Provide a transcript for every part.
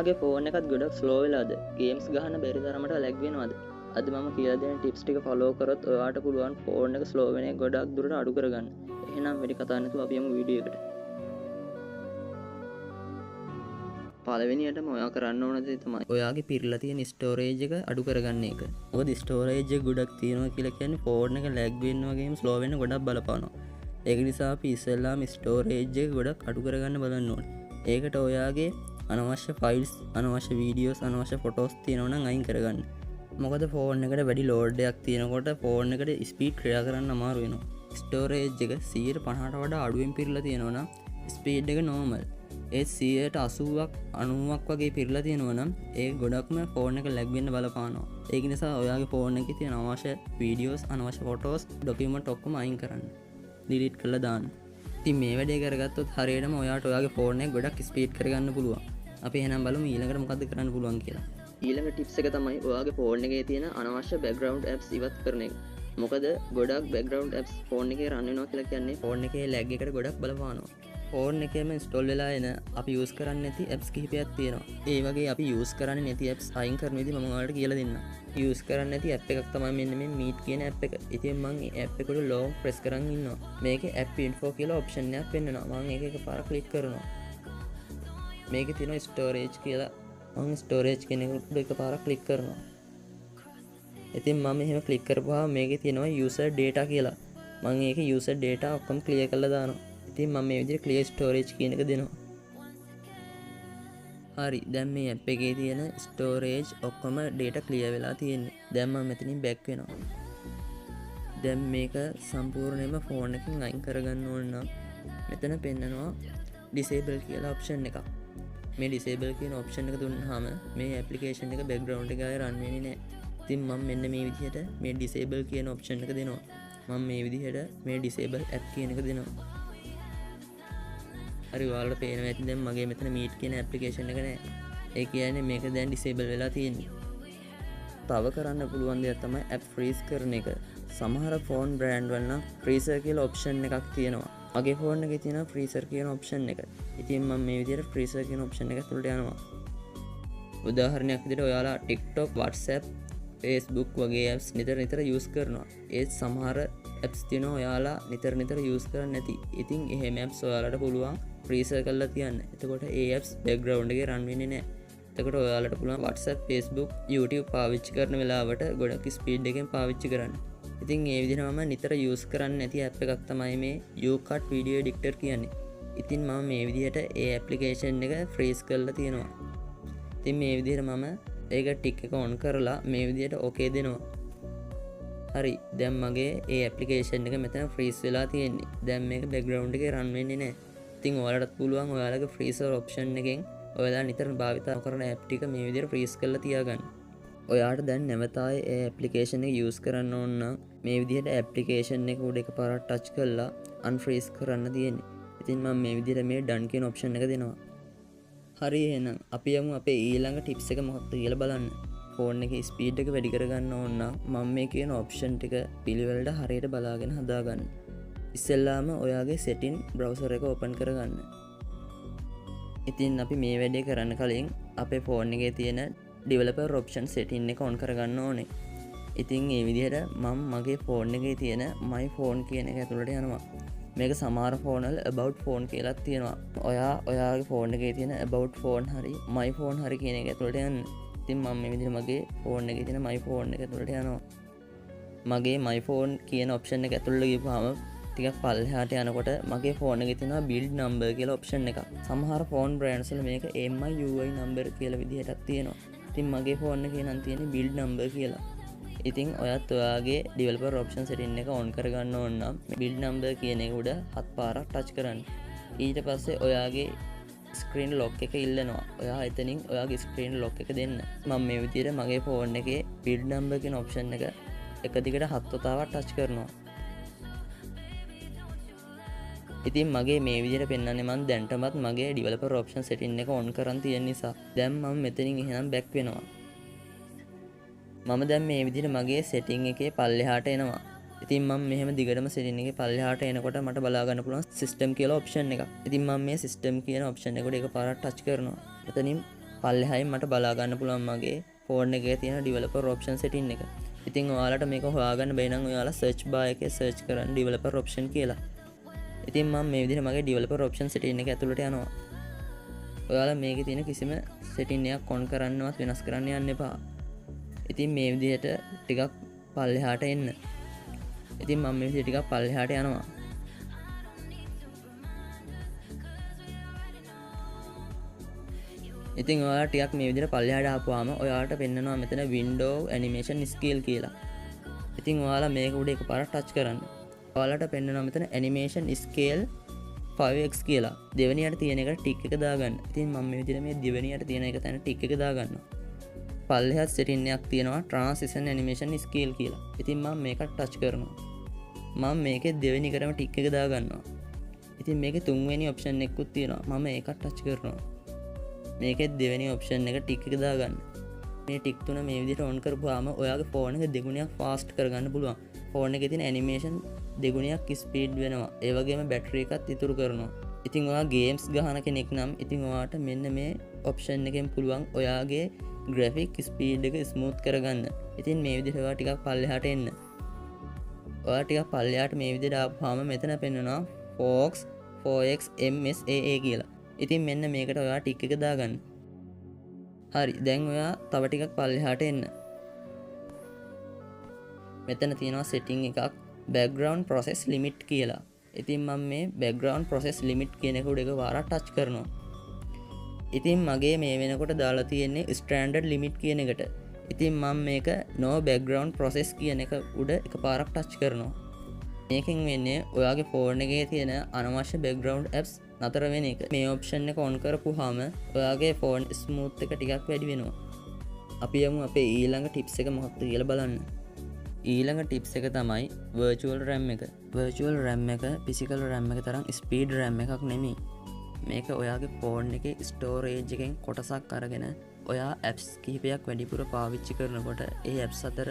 ඔයාගේ ෆෝන් එකත් ගොඩක් ස්ලෝ වෙලාද? ගේම්ස් ගහන්න බැරි තරමට ලැග් වෙනවද? අද මම කියලා දෙන ටිප්ස් ටික ෆලෝ කරොත් ඔයාට පුළුවන් ෆෝන් එක ස්ලෝ වෙන එක ගොඩක් දුරට අඩු කරගන්න. එහෙනම් වැඩි කතා නැතුව අපි යමු වීඩියෝ එකට. පළවෙනියටම ඔයා කරන්න ඕන දේ තමයි ඔයාගේ පිරලා තියෙන ස්ටෝරේජ් එක අඩු කරගන්න එක. මොකද ස්ටෝරේජ් එක ගොඩක් තියෙනවා කියලා කියන්නේ ෆෝන් එක ලැග් වෙනවා වගේම ස්ලෝ වෙන්න ගොඩක් බලපානවා. ඒක නිසා අපි ඉස්සෙල්ලාම ස්ටෝරේජ් එක ගොඩක් අඩු කරගන්න බලන්න ඕනේ. ඒකට ඔයාගේ අනවශ්‍ය ෆයිල්ස්, අනවශ්‍ය වීඩියෝස්, අනවශ්‍ය ෆොටෝස් තියෙනවා නම් අයින් කරගන්න. මොකද ෆෝන් එකට වැඩි ලෝඩ් එකක් තියෙනකොට ෆෝන් එකට ස්පීඩ් ක්‍රියා කරන්න අමාරු වෙනවා. ස්ටෝරේජ් එක 150ට වඩා අඩුවෙන් පිරලා තියෙනවා නම් ස්පීඩ් එක නෝමල්. ඒ 80ක් 90ක් වගේ පිරලා තියෙනවා නම් ඒ ගොඩක්ම ෆෝන් එක ලැග් වෙන්න බලපානවා. ඒක නිසා ඔයාගේ ෆෝන් එකේ තියෙන අවශ්‍ය වීඩියෝස්, අනවශ්‍ය ෆොටෝස්, ඩොකියුමන්ට් ඔක්කොම අයින් කරන්න. ඩිලීට් කරලා දාන්න. ඉතින් මේ වැඩේ කරගත්තොත් හරියටම ඔයාට ඔයාගේ ෆෝන් එක ගොඩක් ස්පීඩ් කරගන්න පුළුවන්. අපි එහෙනම් බලමු ඊළඟට මොකද්ද කරන්න පුළුවන් කියලා. ඊළඟ ටිප්ස් එක තමයි ඔයාගේ ෆෝන් එකේ තියෙන අනවශ්‍ය බෑග්ග්‍රවුන්ඩ් ඇප්ස් ඉවත් කරන එක. මොකද ගොඩක් බෑග්ග්‍රවුන්ඩ් ඇප්ස් ෆෝන් එකේ රන් වෙනවා කියලා කියන්නේ ෆෝන් එකේ ලැග් එකට ගොඩක් බලපානවා. ෆෝන් එකේම ඉන්ස්ටෝල් වෙලා එන අපි යූස් කරන්නේ නැති ඇප්ස් කිහිපයක් තියෙනවා. ඒ වගේ අපි යූස් කරන්නේ නැති ඇප්ස් අයින් කරන විදිහ මම ඔයාලට කියලා දෙන්නම්. යූස් කරන්නේ නැති ඇප් එකක් තමයි මෙන්න මේ මීට් කියන ඇප් එක. ඉතින් මම මේ ඇප් එකට ලොන්ග් ප්‍රෙස් කරන් ඉන්නවා. මේකේ ඇප් ඉන්ෆෝ කියලා ඔප්ෂන් එකක් පෙන්නනවා. මම ඒක එකපාරක් ක්ලික් කරනවා. මේකේ තියෙනවා ස්ටෝරේජ් කියලා. මම ස්ටෝරේජ් කියන එකට එකපාරක් ක්ලික් කරනවා. ඉතින් මම එහෙම ක්ලික් කරපුවාම මේකේ තියෙනවා user data කියලා. මම ඒකේ user data ඔක්කොම ක්ලියර් කරලා දානවා. ඉතින් මම මේ විදිහට clear storage කියන එක දෙනවා. හරි, දැන් මේ app එකේ තියෙන storage ඔක්කොම data clear වෙලා තියෙන්නේ. දැන් මම මෙතනින් back වෙනවා. දැන් මේක සම්පූර්ණයෙන්ම phone එකෙන් අයින් කරගන්න ඕන නම් මෙතන පෙන්නනවා disable කියලා option එකක්. මේ disable කියන option එක දුන්නාම මේ application එක background එකේ run වෙන්නේ නැහැ. ඉතින් මම මෙන්න මේ විදිහට මේ disable කියන option එක දෙනවා. මම මේ විදිහට මේ disable app කියන එක දෙනවා. හරි, ඔයාලට පේනවා ඇති දැන් මගේ මෙතන meet කියන application එක නැහැ. ඒ කියන්නේ මේක දැන් disable වෙලා තියෙන්නේ. තව කරන්න පුළුවන් දෙයක් තමයි app freeze කරන එක. සමහර phone brand වල නම් freezer කියලා option එකක් තියෙනවා. මගේ phone එකේ තියෙනවා freezer කියන option එක. ඉතින් මම මේ විදිහට freezer කියන option එක ඇතුළට යනවා. උදාහරණයක් විදිහට ඔයාලා TikTok, WhatsApp, Facebook වගේ apps නිතර use කරනවා. ඒත් සමහර apps තියෙනවා ඔයාලා නිතර use කරන්නේ නැති. ඉතින් එහෙම apps ඔයාලට පුළුවන් freezer කරලා තියන්න. එතකොට ඒ apps background එකේ run වෙන්නේ නැහැ. එතකොට ඔයාලට පුළුවන් WhatsApp, Facebook, YouTube පාවිච්චි කරන වෙලාවට ගොඩක් ස්පීඩ් එකෙන් පාවිච්චි කරන්න. ඉතින් මේ විදිහට මම නිතර use කරන්නේ නැති app එකක් තමයි මේ YouCut Video Editor කියන්නේ. ඉතින් මම මේ විදිහට ඒ application එක freeze කරලා තියෙනවා. ඉතින් මේ විදිහට මම ඒක ටික් එක on කරලා මේ විදිහට okay දෙනවා. හරි, දැන් මගේ ඒ application එක මෙතන freeze වෙලා තියෙන්නේ. දැන් මේක background එකේ run වෙන්නේ නැහැ. ඉතින් ඔයාලටත් පුළුවන් ඔයාලගේ freezer option එකෙන් ඔයාලා නිතර භාවිත කරන app ටික මේ විදිහට freeze කරලා තියාගන්න. ඔයාට දැන් නැවත ආයේ ඒ application එක use කරන්න ඕන නම් මේ විදිහට application එක උඩ එකපාරක් touch කරලා unfreeze කරන්න තියෙන්නේ. ඉතින් මම මේ විදිහට මේ done කියන option එක දෙනවා. හරි, එහෙනම් අපි යමු අපේ ඊළඟ tips එක මොකක්ද කියලා බලන්න. ෆෝන් එකේ ස්පීඩ් එක වැඩි කරගන්න ඕන නම් මම මේ කියන option ටික පිළිවෙලට හරියට බලාගෙන හදාගන්න. ඉස්සෙල්ලාම ඔයාගේ setting browser එක open කරගන්න. ඉතින් අපි මේ වැඩේ කරන්න කලින් අපේ ෆෝන් එකේ තියෙන developer option setting එක on කරගන්න ඕනේ. ඉතින් මේ විදිහට මම මගේ ෆෝන් එකේ තියෙන my phone කියන එක ඇතුළට යනවා. මේක සමහර ෆෝන් වල about phone කියලා තියෙනවා. ඔයාගේ ෆෝන් එකේ තියෙන about phone හරි my phone හරි කියන එක ඇතුළට යන්න. ඉතින් මම මේ විදිහට මගේ ෆෝන් එකේ තියෙන my phone එක ඇතුළට යනවා. මගේ my phone කියන option එක ඇතුළට ගිහුවාම ටිකක් පල්ලෙහාට යනකොට මගේ ෆෝන් එකේ තියෙනවා build number කියලා option එකක්. සමහර phone brands වල මේක MIUI number කියලා විදිහටත් තියෙනවා. ඉතින් මගේ ෆෝන් එකේ නම් තියෙන්නේ build number කියලා. ඉතින් ඔයත් ඔයාගේ developer option setting එක on කරගන්න ඕන නම් build number කියන එක උඩ 7 පාරක් touch කරන්න. ඊට පස්සේ ඔයාගේ screen lock එක ඉල්ලනවා. ඔයා එතනින් ඔයාගේ screen lock එක දෙන්න. මම මේ විදිහට මගේ ෆෝන් එකේ build number කියන option එක එක දිගට 7 වතාවක් touch කරනවා. ඉතින් මගේ මේ විදිහට පෙන්වන්නේ මම දැන්ටමත් මගේ developer option setting එක on කරන් තියෙන නිසා. දැන් මම මෙතනින් එහෙනම් back වෙනවා. මම දැන් මේ විදිහට මගේ setting එකේ පල්ලෙහාට එනවා. ඉතින් මම මෙහෙම දිගටම setting එකේ පල්ලෙහාට එනකොට මට බලා ගන්න පුළුවන් system කියලා option එකක්. ඉතින් මම මේ system කියන option එක උඩ එකපාරක් touch කරනවා. එතනින් පල්ලෙහායි මට බලා ගන්න පුළුවන් මගේ ෆෝන් එකේ තියෙන ඩෙවලොපර් ඔප්ෂන් සෙටින් එක. ඉතින් ඔයාලට මේක හොයාගන්න බැරි නම් ඔයාලා සර්ච් බාර් එකේ සර්ච් කරන්න ඩෙවලොපර් ඔප්ෂන් කියලා. ඉතින් මම මේ විදිහට මගේ ඩෙවලොපර් ඔප්ෂන් සෙටින් එක ඇතුළට යනවා. ඔයාලා මේකේ තියෙන කිසිම සෙටින් එකක් ඔන් කරන්නවත් වෙනස් කරන්න යන්න එපා. ඉතින් මේ විදිහට ටිකක් පල්ලෙහාට එන්න. ඉතින් මම මේ විදිහට ටිකක් පල්ලෙහාට යනවා. ඉතින් ඔයාලා ටිකක් මේ විදිහට පල්ලෙහාට ආපුවාම ඔයාලට පෙන්නනවා මෙතන window animation skill කියලා. ඉතින් ඔයාලා මේක උඩ එකපාරක් ටච් කරන්න. ඔයාලට පෙන්නනවා මෙතන animation scale 5x කියලා. දෙවෙනියට තියෙන එකට ටික් එක දාගන්න. ඉතින් මම මේ විදිහට මේ දෙවෙනියට තියෙන එක තැන ටික් එක දාගන්නවා. පල්ලෙහාත් සෙටින් එකක් තියෙනවා transition animation scale කියලා. ඉතින් මම මේක ටච් කරනවා. මම මේකේ දෙවෙනි කරම ටික් එක දාගන්නවා. ඉතින් මේකේ තුන්වෙනි ඔප්ෂන් එකකුත් තියෙනවා. මම ඒකත් ටච් කරනවා. මේකෙත් දෙවෙනි ඔප්ෂන් එක ටික් එක දාගන්න. මේ ටික් තුන මේ විදිහට ඔන් කරපුවාම ඔයාගේ ෆෝන් එක දෙගුණයක් ෆාස්ට් කරගන්න පුළුවන්. ෆෝන් එකේ තියෙන ඇනිමේෂන් දෙගුණයක් ස්පීඩ් වෙනවා. ඒ වගේම බැටරි එකත් ඉතුරු කරනවා. ඉතින් ඔයා ගේම්ස් ගහන කෙනෙක් නම් ඉතින් ඔයාට මෙන්න මේ ඔප්ෂන් එකෙන් පුළුවන් ඔයාගේ ග්‍රැෆික් ස්පීඩ් එක ස්මූත් කරගන්න. ඉතින් මේ විදිහට ඔයා ටිකක් පල්ලෙහාට එන්න. ඔයා ටිකක් පල්ලෙහාට මේ විදිහට ආපුවාම මෙතන පෙන්නනවා Fox 4X MSAA කියලා. ඉතින් මෙන්න මේකට ඔයා ටික් එක දාගන්න. හරි, දැන් ඔයා තව ටිකක් පල්ලෙහාට එන්න. මෙතන තියෙනවා setting එකක් background process limit කියලා. ඉතින් මම මේ background process limit කියන එක උඩ එක වාරක් ටච් කරනවා. ඉතින් මගේ මේ වෙනකොට දාලා තියෙන්නේ standard limit කියන එකට. ඉතින් මම මේක no background process කියන එක උඩ එකපාරක් ටච් කරනවා. මේකෙන් වෙන්නේ ඔයාගේ ෆෝන් එකේ තියෙන අනවශ්‍ය background apps නතර වෙන එක. මේ ඔප්ෂන් එක ඔන් කරපුවාම ඔයාගේ ෆෝන් ස්මූත් එක ටිකක් වැඩි වෙනවා. අපි යමු අපේ ඊළඟ ටිප්ස් එක මොකක්ද කියලා බලන්න. ඊළඟ ටිප්ස් එක තමයි virtual RAM එක. virtual RAM එක physical RAM එක තරම් speed RAM එකක් නෙමෙයි. මේක ඔයාගේ ෆෝන් එකේ ස්ටෝරේජ් එකෙන් කොටසක් අරගෙන ඔයා apps කිහිපයක් වැඩිපුර පාවිච්චි කරනකොට ඒ apps අතර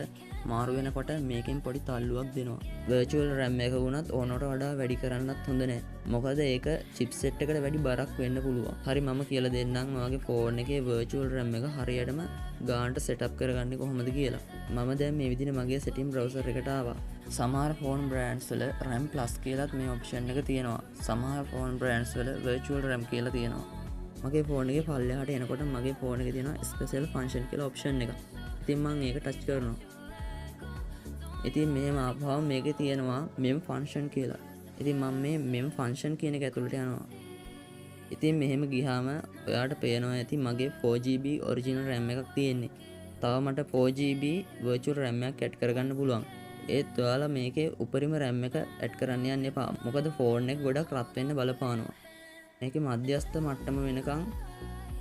මාරු වෙනකොට මේකෙන් පොඩි තල්ලුවක් දෙනවා. virtual RAM එක වුණත් ඕනට වඩා වැඩි කරන්නත් හොඳ නැහැ. මොකද ඒක chipset එකට වැඩි බරක් වෙන්න පුළුවන්. හරි, මම කියලා දෙන්නම් ඔයාගේ ෆෝන් එකේ virtual RAM එක හරියටම ගානට setup කරගන්නේ කොහොමද කියලා. මම දැන් මේ විදිහට මගේ setting browser එකට ආවා. සමහර ෆෝන් බ්‍රෑන්ඩ්ස් වල RAM plus කියලාත් මේ ඔප්ෂන් එක තියෙනවා. සමහර ෆෝන් බ්‍රෑන්ඩ්ස් වල virtual RAM කියලා තියෙනවා. මගේ ෆෝන් එකේ පල්ලෙහාට එනකොට මගේ ෆෝන් එකේ තියෙනවා special function කියලා ඔප්ෂන් එක. ඉතින් මම ඒක ටච් කරනවා. ඉතින් මෙහෙම ආපුවම මේකේ තියෙනවා mem function කියලා. ඉතින් මම මේ mem function කියන එක ඇතුළට යනවා. ඉතින් මෙහෙම ගියාම ඔයාට පේනවා ඇති මගේ 4GB original RAM එකක් තියෙන්නේ. තව මට 4GB virtual RAM එකක් ඇඩ් කරගන්න පුළුවන්. ඒත් ඔයාලා මේකේ උපරිම RAM එක ඇඩ් කරන්න යන්න එපා. මොකද ෆෝන් එක ගොඩක් රත් වෙන්න බලපානවා. මේකේ මධ්‍යස්ථ මට්ටම වෙනකන්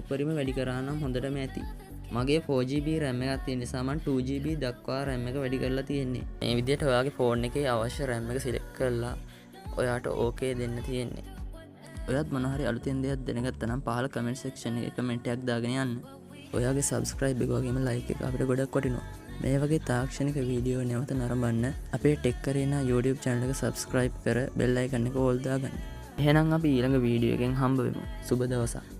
උපරිම වැඩි කරා නම් හොඳටම ඇති. මගේ 4GB RAM එකක් තියෙන නිසා මම 2GB දක්වා RAM එක වැඩි කරලා තියෙන්නේ. මේ විදිහට ඔයාගේ ෆෝන් එකේ අවශ්‍ය RAM එක සිලෙක්ට් කරලා ඔයාට ඕකේ දෙන්න තියෙන්නේ. ඔයත් මොන හරි අලුතෙන් දෙයක් දැනගත්තා නම් පහළ කමෙන්ට් සෙක්ෂන් එකේ කමෙන්ට් එකක් දාගෙන යන්න. ඔයාගේ subscribe එක වගේම like එක අපිට ගොඩක් වටිනවා. මේ වගේ තාක්ෂණික වීඩියෝ නැවත නරඹන්න අපේ ටෙක් කරේනා YouTube channel එක subscribe කර bell icon එක all දාගන්න. එහෙනම් අපි ඊළඟ වීඩියෝ එකෙන් හම්බ වෙමු. සුබ දවසක්.